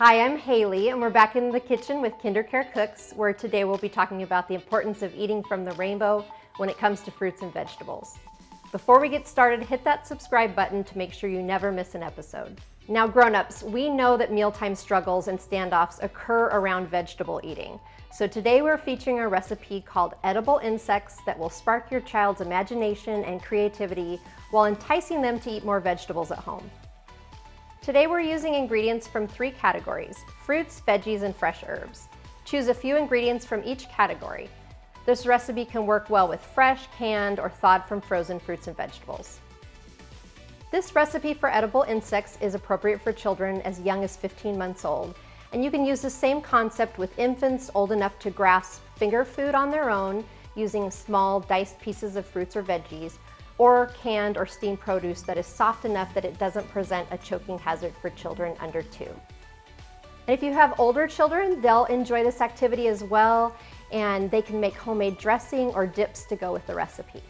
Hi, I'm Haley, and we're back in the kitchen with KinderCare Cooks, where today we'll be talking about the importance of eating from the rainbow when it comes to fruits and vegetables. Before we get started, hit that subscribe button to make sure you never miss an episode. Now, grown-ups, we know that mealtime struggles and standoffs occur around vegetable eating. So today we're featuring a recipe called Edible Insects that will spark your child's imagination and creativity while enticing them to eat more vegetables at home. Today we're using ingredients from 3 categories: fruits, veggies, and fresh herbs. Choose a few ingredients from each category. This recipe can work well with fresh, canned, or thawed from frozen fruits and vegetables. This recipe for edible insects is appropriate for children as young as 15 months old, and you can use the same concept with infants old enough to grasp finger food on their own using small diced pieces of fruits or veggies, or canned or steamed produce that is soft enough that it doesn't present a choking hazard for children under 2. And if you have older children, they'll enjoy this activity as well, and they can make homemade dressing or dips to go with the recipe.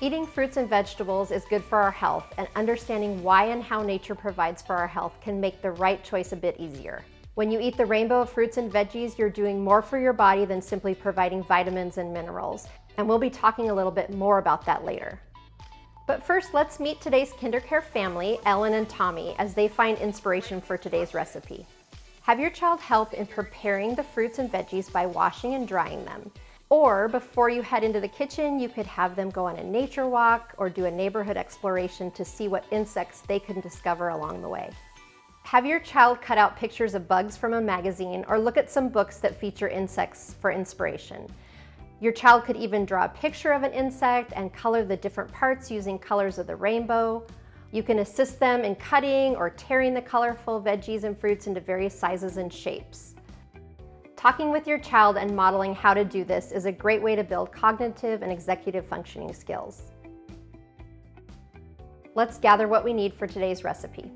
Eating fruits and vegetables is good for our health, and understanding why and how nature provides for our health can make the right choice a bit easier. When you eat the rainbow of fruits and veggies, you're doing more for your body than simply providing vitamins and minerals. And we'll be talking a little bit more about that later. But first, let's meet today's KinderCare family, Ellen and Tommy, as they find inspiration for today's recipe. Have your child help in preparing the fruits and veggies by washing and drying them. Or before you head into the kitchen, you could have them go on a nature walk or do a neighborhood exploration to see what insects they can discover along the way. Have your child cut out pictures of bugs from a magazine or look at some books that feature insects for inspiration. Your child could even draw a picture of an insect and color the different parts using colors of the rainbow. You can assist them in cutting or tearing the colorful veggies and fruits into various sizes and shapes. Talking with your child and modeling how to do this is a great way to build cognitive and executive functioning skills. Let's gather what we need for today's recipe.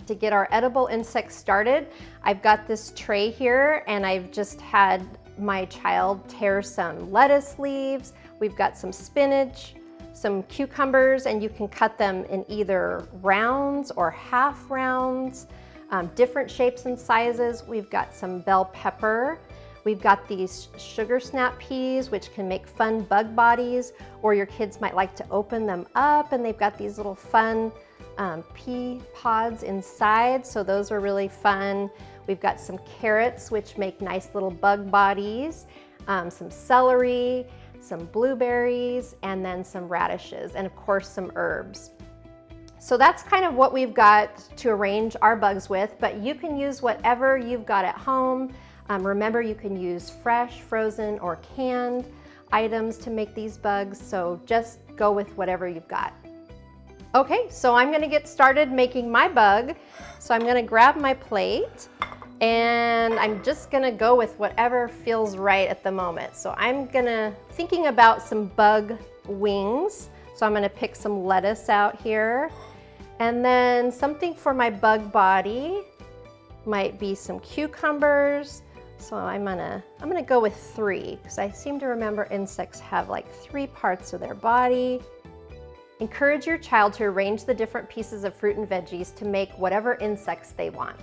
To get our edible insects started, I've got this tray here, and I've just had my child tear some lettuce leaves. We've got some spinach, some cucumbers, and you can cut them in either rounds or half rounds, different shapes and sizes. We've got some bell pepper. We've got these sugar snap peas, which can make fun bug bodies, or your kids might like to open them up, and they've got these little fun pea pods inside, so those are really fun. We've got some carrots, which make nice little bug bodies, some celery, some blueberries, and then some radishes, and of course some herbs. So that's kind of what we've got to arrange our bugs with, but you can use whatever you've got at home. Remember, you can use fresh, frozen, or canned items to make these bugs, so just go with whatever you've got. Okay, so I'm gonna get started making my bug. So I'm gonna grab my plate, and I'm just gonna go with whatever feels right at the moment. So I'm thinking about some bug wings. So I'm gonna pick some lettuce out here. And then something for my bug body might be some cucumbers. So I'm gonna go with 3, because I seem to remember insects have like 3 parts of their body. Encourage your child to arrange the different pieces of fruit and veggies to make whatever insects they want.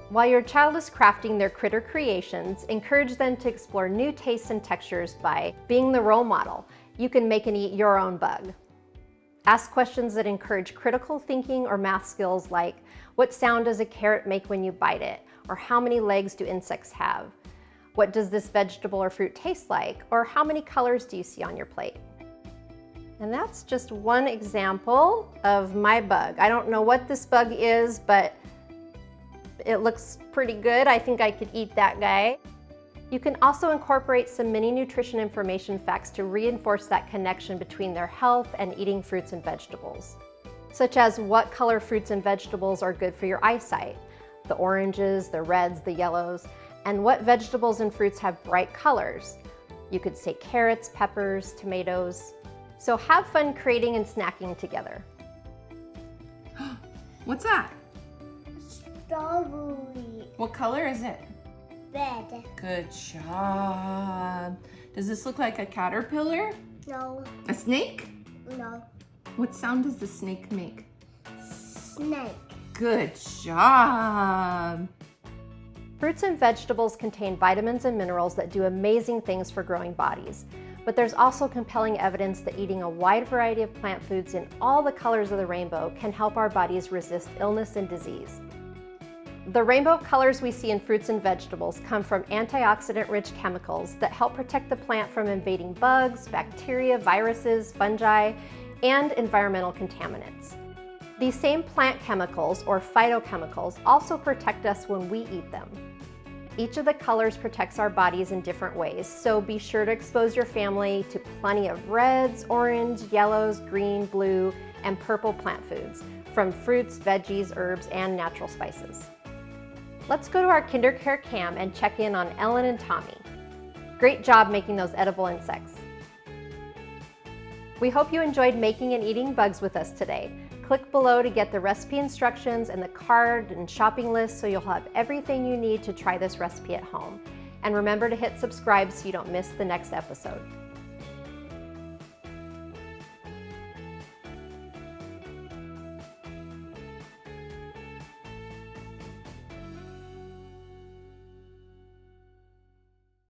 While your child is crafting their critter creations, encourage them to explore new tastes and textures by being the role model. You can make and eat your own bug. Ask questions that encourage critical thinking or math skills, like what sound does a carrot make when you bite it? Or how many legs do insects have? What does this vegetable or fruit taste like? Or how many colors do you see on your plate? And that's just one example of my bug. I don't know what this bug is, but it looks pretty good. I think I could eat that guy. You can also incorporate some mini nutrition information facts to reinforce that connection between their health and eating fruits and vegetables, such as what color fruits and vegetables are good for your eyesight, the oranges, the reds, the yellows, and what vegetables and fruits have bright colors. You could say carrots, peppers, tomatoes. So have fun creating and snacking together. What's that? Strawberry. What color is it? Red. Good job. Does this look like a caterpillar? No. A snake? No. What sound does the snake make? Snake. Good job. Fruits and vegetables contain vitamins and minerals that do amazing things for growing bodies. But there's also compelling evidence that eating a wide variety of plant foods in all the colors of the rainbow can help our bodies resist illness and disease. The rainbow of colors we see in fruits and vegetables come from antioxidant-rich chemicals that help protect the plant from invading bugs, bacteria, viruses, fungi, and environmental contaminants. These same plant chemicals, or phytochemicals, also protect us when we eat them. Each of the colors protects our bodies in different ways, so be sure to expose your family to plenty of reds, orange, yellows, green, blue, and purple plant foods, from fruits, veggies, herbs, and natural spices. Let's go to our KinderCare cam and check in on Ellen and Tommy. Great job making those edible insects. We hope you enjoyed making and eating bugs with us today. Click below to get the recipe instructions and the card and shopping list so you'll have everything you need to try this recipe at home. And remember to hit subscribe so you don't miss the next episode.